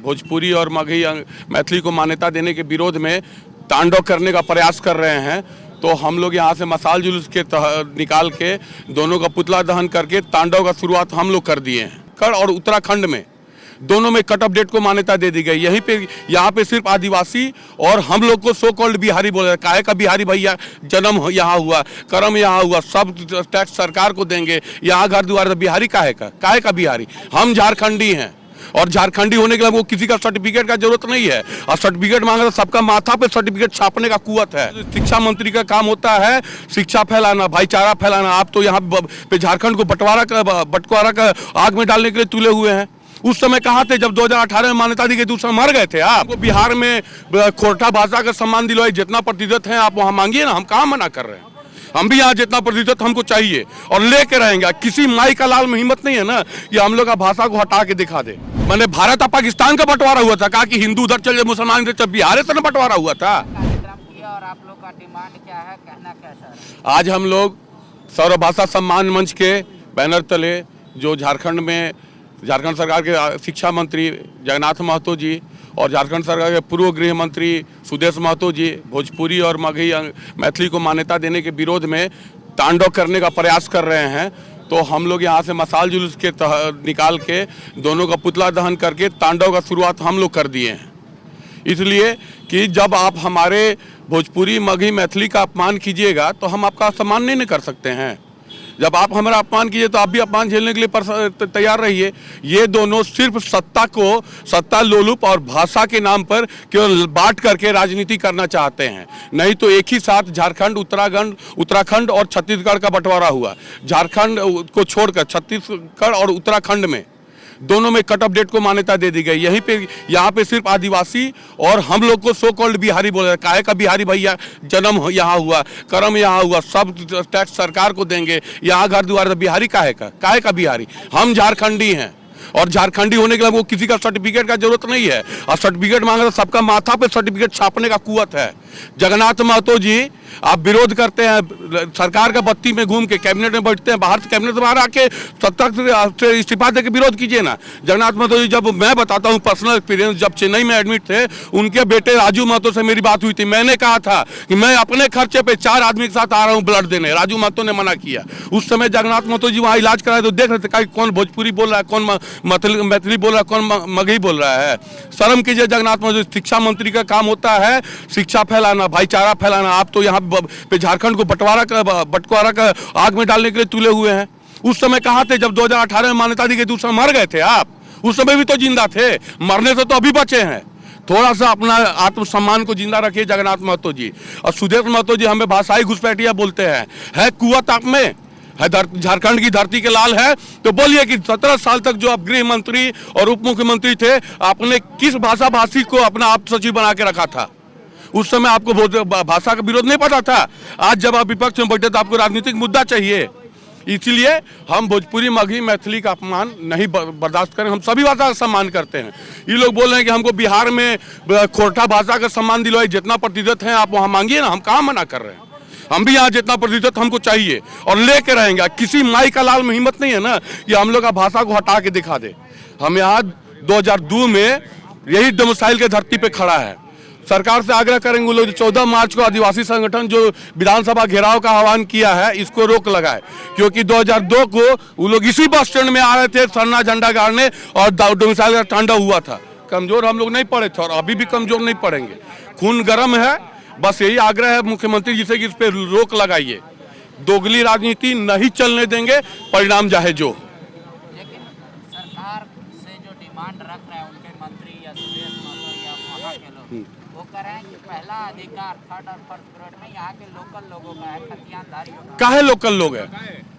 भोजपुरी और मगही मैथिली को मान्यता देने के विरोध में तांडव करने का प्रयास कर रहे हैं, तो हम लोग यहाँ से मशाल जुलूस के निकाल के दोनों का पुतला दहन करके तांडव का शुरुआत हम लोग कर दिए हैं। कर और उत्तराखंड में दोनों में कट ऑफ डेट को मान्यता दे दी गई। यहीं पे यहाँ पे सिर्फ आदिवासी और हम लोग को सो कॉल्ड बिहारी बोले। काहे का बिहारी भैया? जन्म यहाँ हुआ, कर्म यहाँ हुआ, सब टैक्स सरकार को देंगे, यहाँ घर द्वार। बिहारी काहे का बिहारी? हम झारखंडी हैं और झारखंडी होने के लिए वो किसी का सर्टिफिकेट का जरूरत नहीं है। और सर्टिफिकेट मांगे तो सबका माथा पे सर्टिफिकेट छापने का कुवत है। शिक्षा मंत्री का काम होता है शिक्षा फैलाना, भाईचारा फैलाना। आप तो यहाँ पे झारखंड को बंटवारा का आग में डालने के लिए तुले हुए हैं। उस समय कहाँ थे जब 2018 में मान्यता दी गई? दूसरा मर गए थे आप। बिहार में खोरठा भाषा का सम्मान दिलवाई, जितना प्रतिशत है आप वहाँ मांगिए ना, हम कहाँ मना कर रहे हैं। हम भी यहाँ जितना प्रतिशत हमको चाहिए और लेके रहेंगे। किसी माई का लाल में हिम्मत नहीं है ना कि हम लोग का भाषा को हटा के दिखा दे। मैंने भारत और पाकिस्तान का बंटवारा हुआ था, कहा कि हिंदू उधर चले मुसलमान इधर चल, बिहार से बंटवारा हुआ था। और आप लोग का डिमांड क्या है, कहना कैसा है? आज हम लोग सर्वभाषा सम्मान मंच के बैनर तले, जो झारखंड सरकार के शिक्षा मंत्री जगन्नाथ महतो जी और झारखंड सरकार के पूर्व गृह मंत्री सुदेश महतो जी भोजपुरी और मगही मैथिली को मान्यता देने के विरोध में तांडव करने का प्रयास कर रहे हैं, तो हम लोग यहाँ से मशाल जुलूस के निकाल के दोनों का पुतला दहन करके तांडव का शुरुआत हम लोग कर दिए हैं। इसलिए कि जब आप हमारे भोजपुरी मगही मैथिली का अपमान कीजिएगा तो हम आपका सम्मान नहीं कर सकते हैं। जब आप हमारा अपमान कीजिए तो आप भी अपमान झेलने के लिए तैयार रहिए। ये दोनों सिर्फ सत्ता लोलुप और भाषा के नाम पर केवल बांट करके राजनीति करना चाहते हैं। नहीं तो एक ही साथ झारखंड, उत्तराखंड और छत्तीसगढ़ का बंटवारा हुआ। झारखंड को छोड़कर छत्तीसगढ़ और उत्तराखंड में दोनों में कट ऑफ डेट को मान्यता दे दी गई। यहीं पे यहाँ पे सिर्फ आदिवासी और हम लोग को सो कॉल्ड बिहारी बोले। काहे का बिहारी भैया? जन्म यहाँ हुआ, कर्म यहाँ हुआ, सब टैक्स सरकार को देंगे, यहाँ घर द्वार। बिहारी काहे का बिहारी? हम झारखंडी हैं और झारखंडी होने के लिए वो किसी का सर्टिफिकेट का जरूरत नहीं है। और सर्टिफिकेट मांगे तो सबका माथा पे सर्टिफिकेट छापने का कुवत है। जगन्नाथ महतो जी, आप विरोध करते हैं सरकार का बत्ती में घूम के, कैबिनेट में बैठते हैं, बाहर से कैबिनेट से बाहर आके सत्ता से इस्तीफा दे के विरोध कीजिए ना। जगन्नाथ महतो जी, जब मैं बताता हूँ पर्सनल एक्सपीरियंस, जब चेन्नई में एडमिट थे, उनके बेटे राजू महतो से मेरी बात हुई थी। मैंने कहा था कि मैं अपने खर्चे पे 4 आदमी के साथ आ रहा हूँ ब्लड देने। राजू महतो ने मना किया। उस समय जगन्नाथ महतो जी वहाँ इलाज कराए तो देख रहे थे कौन भोजपुरी बोल रहा है, कौन मैथिली बोल रहा है, कौन मगही बोल रहा है। शर्म कीजिए जगन्नाथ महतो। शिक्षा मंत्री का काम होता है शिक्षा फैलाना, भाईचारा फैलाना। आप तो यहाँ पे झारखंड को बंटवारा का आग में डालने के लिए तुले हुए हैं। उस समय कहाँ थे जब 2018 में मान्यता दी गई? दूसरा मर गए थे आप। उस समय भी तो जिंदा थे, मरने से तो अभी बचे हैं। थोड़ा सा अपना आत्मसम्मान को जिंदा रखिए जगन्नाथ महतो जी। और सुदेश महतो जी हमें भाषाई घुसपैठिया बोलते हैं। है कुवत आप में? है झारखंड की धरती के लाल है तो बोलिए कि 17 साल तक जो आप गृह मंत्री और उप मुख्यमंत्री थे, आपने किस भाषा भाषी को अपना आप सचिव बना के रखा था? उस समय आपको भाषा का विरोध नहीं पता था। आज जब आप विपक्ष में बैठे तो आपको राजनीतिक मुद्दा चाहिए। इसलिए हम भोजपुरी मगही मैथिली का अपमान नहीं बर्दाश्त करें। हम सभी भाषा का सम्मान करते हैं। ये लोग बोल रहे हैं कि हमको बिहार में खोरठा भाषा का सम्मान दिलवाई, जितना प्रतिशत है आप वहाँ मांगिए ना, हम कहाँ मना कर रहे हैं। हम भी यहाँ जितना प्रतिशत हमको चाहिए और लेके रहेंगे। किसी माई का लाल में हिम्मत नहीं है ना कि हम लोग का भाषा को हटा के दिखा दे। हम यहाँ 2002 में यही डोमिसाइल के धरती पे खड़ा है। सरकार से आग्रह करेंगे वो लोग 14 मार्च को आदिवासी संगठन जो विधानसभा घेराव का आह्वान किया है, इसको रोक लगाए। क्योंकि 2002 को वो लोग इसी बस स्टैंड में आ रहे थे सरना झंडा गाड़ने और डोमिसाइल का तांडव हुआ था। कमजोर हम लोग नहीं पड़े थे और अभी भी कमजोर नहीं पड़ेंगे। खून गर्म है। बस यही आग्रह है मुख्यमंत्री जी से कि इस पर रोक लगाइए। दोगली राजनीति नहीं चलने देंगे, परिणाम चाहे जो। लेकिन सरकार से जो डिमांड रख रहे हैं उनके मंत्री या सुदेश महतो या वहाँ के लोग, वो कह रहे हैं कि पहला अधिकार थर्ड और फोर्थ ग्रेड में यहाँ के लोकल लोगों का है, खतियानदारियों का। काहे लोकल लोग है?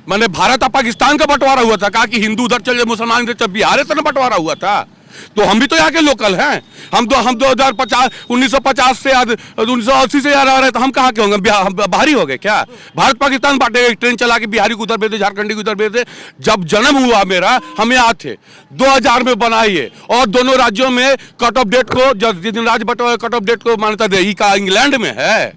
मैंने भारत और पाकिस्तान का बंटवारा हुआ था, कहा कि हिंदू उधर चले मुसलमान इधर चल, बिहार से बंटवारा हुआ था। तो हम भी तो यहाँ के लोकल हैं। हम 1950 से 1980 से यहाँ रह रहे, तो हम कहाँ के होंगे? बाहरी हो गए क्या? भारत पाकिस्तान बांटे, ट्रेन चला के बिहारी को उधर भेजे, झारखंडी को उधर भेजे। जब जन्म हुआ मेरा, हम यहाँ थे। 2000 में बनाइए और दोनों राज्यों में कट ऑफ डेट को, जिस दिन राज्य बंटवारा कट ऑफ डेट को मान्यता दे, का इंग्लैंड में है।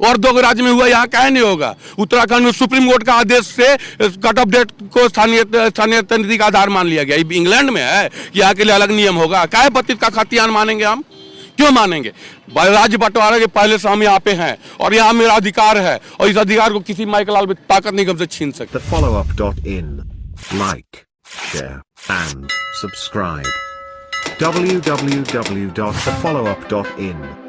और 2 राज्य में हुआ, यहाँ काहे नहीं होगा? उत्तराखंड में सुप्रीम कोर्ट का आदेश से कट ऑफ डेट को स्थानीय नीति का आधार मान लिया गया। इंग्लैंड में है कि यहाँ के लिए अलग नियम होगा। काहे 32 का खतियान मानेंगे हम? क्यों मानेंगे? राज्य बंटवारे के पहले से हम यहाँ पे हैं और यहाँ मेरा अधिकार है और इस अधिकार को किसी माइकलाल भी ताकत नहीं हमसे छीन सकते। TheFollowUp.in. Like, share, and subscribe. www.thefollowup.in